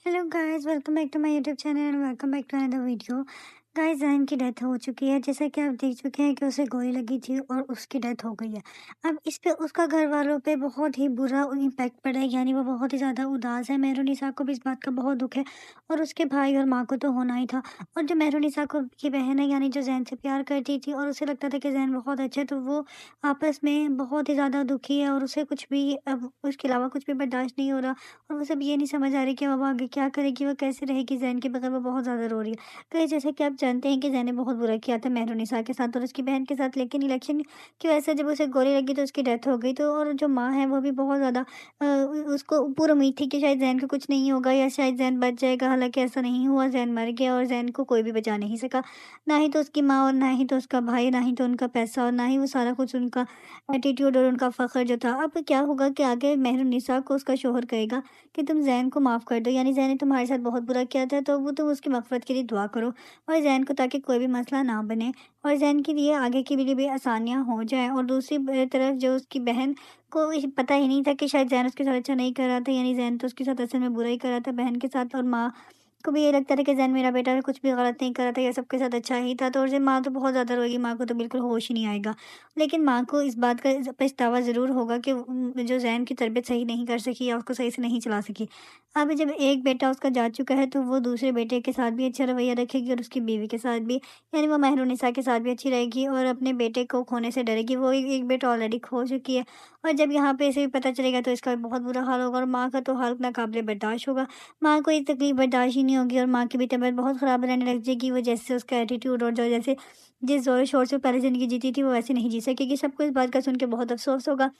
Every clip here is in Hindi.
Hello guys, welcome back to my YouTube channel and welcome back to another video. Guys, Jain की डेथ हो चुकी है। जैसा कि आप देख चुके हैं कि उसे गोली लगी थी और उसकी डेथ हो गई है। अब इस पे उसका घर वालों पे बहुत ही बुरा इम्पैक्ट पड़ा है, यानी वो बहुत ही ज़्यादा उदास है। मेहरुनिसा को भी इस बात का बहुत दुख है और उसके भाई और माँ को तो होना ही था। और जो मेहरुनिसा को की बहन है, यानी जो जैन से प्यार करती थी और उसे लगता था कि जैन बहुत अच्छा है, तो वो आपस में बहुत ही ज़्यादा दुखी है और उसे कुछ भी अब उसके अलावा कुछ भी बर्दाश्त नहीं हो रहा। और उसे अब ये नहीं समझ आ रही कि अब आगे क्या करेगी, वो कैसे रहेगी ज़ैन के बगैर। वो बहुत ज़्यादा रो रही है। तो ये जैसे कि आप जानते हैं कि ज़ैन ने बहुत बुरा किया था मेहरुनिसा के साथ और उसकी बहन के साथ, लेकिन इलेक्शन की वजह से जब उसे गोली लगी तो उसकी डेथ हो गई। तो और जो माँ है वो भी बहुत ज़्यादा उसको पूरी उम्मीद थी कि शायद ज़ैन को कुछ नहीं होगा या शायद ज़ैन बच जाएगा। हालाँकि ऐसा नहीं हुआ, ज़ैन मर गया और ज़ैन को कोई भी बचा नहीं सका। ना ही तो उसकी माँ और ना ही तो उसका भाई, ना ही तो उनका पैसा और ना ही वो सारा कुछ उनका एटीट्यूड और उनका फ़ख्र जो था। अब क्या होगा कि आगे मेहरुनिसा को उसका शौहर कहेगा कि तुम ज़ैन को माफ़ कर दो, यानी ज़ैन ने तुम्हारे साथ बहुत बुरा किया था, तो वो तुम उसकी मग़फ़िरत के लिए दुआ करो और ज़ैन को, ताकि कोई भी मसला ना बने और ज़ैन के लिए आगे के लिए भी आसानियाँ हो जाएँ। और दूसरी तरफ जो उसकी बहन को पता ही नहीं था कि शायद ज़ैन उसके साथ अच्छा नहीं कर रहा था, यानी ज़ैन तो उसके साथ असल में बुरा ही कर रहा था बहन के साथ। और माँ को भी ये लगता था कि ज़ैन मेरा बेटा कुछ भी गलत नहीं कर रहा था, ये सबके साथ अच्छा ही था। तो और माँ तो बहुत ज़्यादा रोएगी, माँ को तो बिल्कुल होश ही नहीं आएगा। लेकिन माँ को इस बात का पछतावा ज़रूर होगा कि जो ज़ैन की तरबियत सही नहीं कर सकी या उसको सही से नहीं चला सकी। अब जब एक बेटा उसका जा चुका है तो वो दूसरे बेटे के साथ भी अच्छा रवैया रखेगी और उसकी बीवी के साथ भी, यानी वो मेहरुनिसा के साथ भी अच्छी रहेगी और अपने बेटे को खोने से डरेगी। वो एक बेटा ऑलरेडी खो चुकी है और जब यहाँ पे इसे भी पता चलेगा तो इसका बहुत बुरा हाल होगा और माँ का तो हाल नाकाबिले बर्दाश्त होगा। माँ को ये तकलीफ बर्दाश्त ही नहीं होगी और माँ की भी तबीयत बहुत ख़राब रहने लग जाएगी। वो जैसे उसका एटीट्यूड और जो जैसे जिस ज़ोर-शोर से पहले ज़िंदगी जीती थी, वो वैसे नहीं जी सकेगी। सबको इस बात का सुन के बहुत अफ़सोस होगा।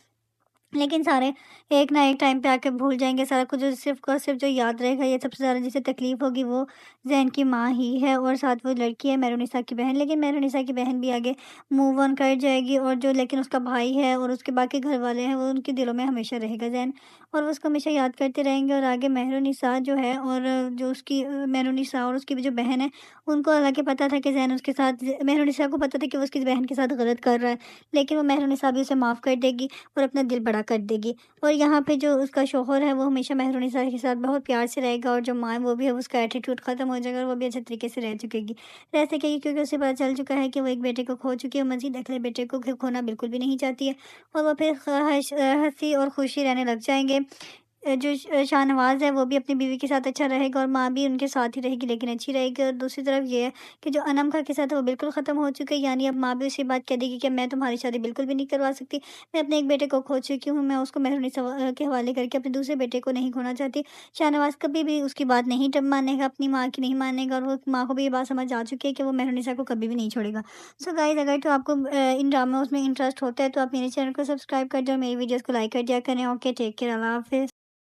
लेकिन सारे एक ना एक टाइम पे आके भूल जाएँगे सारा कुछ। जो सिर्फ़ और सिर्फ़ जो याद रहेगा, ये सबसे ज़्यादा जिसे तकलीफ़ होगी वो ज़ैन की माँ ही है और साथ वो लड़की है मेहरुनिसा की बहन। लेकिन मेहरुनिसा की बहन भी आगे मूव ऑन कर जाएगी और जो लेकिन उसका भाई है और उसके बाकी घर वाले हैं, वो उनके दिलों में हमेशा रहेगा ज़ैन और वो उसको हमेशा याद करते रहेंगे। और आगे मेहरुनिसा जो है और जो उसकी मेहरुनिसा और उसकी भी जो बहन है, उनको हालाँकि पता था कि ज़ैन उसके साथ मेहरुनिसा को पता था कि वो उसकी बहन के साथ गलत कर रहा है, लेकिन वो मेहरुनिसा भी उसे माफ़ कर देगी और अपना दिल बड़ा कर देगी। और यहाँ पे जो उसका शौहर है वो हमेशा मेहरुनिसा के साथ बहुत प्यार से रहेगा और जो माँ है वो भी है, उसका एटीट्यूड ख़त्म हो जाएगा और वो भी अच्छे तरीके से रह सकेगी, क्योंकि उसे पता चल चुका है कि वो एक बेटे को खो चुकी है और मज़ीद अगले बेटे को खोना बिल्कुल भी नहीं चाहती है। और वो फिर हँसी और खुशी रहने लग जाएँगे। जो शाहनवाज़ है वो भी अपनी बीवी के साथ अच्छा रहेगा और माँ भी उनके साथ ही रहेगी, लेकिन अच्छी रहेगी। और दूसरी तरफ ये है कि जो अनम खां के साथ है वो बिल्कुल ख़त्म हो चुका है, यानी अब माँ भी उसे बात कह देगी कि मैं तुम्हारी शादी बिल्कुल भी नहीं करवा सकती। मैं अपने एक बेटे को खो चुकी हूँ, मैं उसको मेहरुनिसा के हवाले करके अपने दूसरे बेटे को नहीं खोना चाहती। शाहनवाज़ कभी भी उसकी बात नहीं मानेगा, अपनी माँ की नहीं मानेगा और वो माँ को भी ये बात समझ आ चुकी है कि वो मेहरुनिसा को कभी भी नहीं छोड़ेगा। सो गाइज़, अगर तो आपको इन ड्रामास में इंटरेस्ट होता है तो आप मेरे चैनल को सब्सक्राइब कर दें और मेरी वीडियोज़ को लाइक कर दिया करें। ओके, टेक केयर, अल्लाह हाफ़िज़।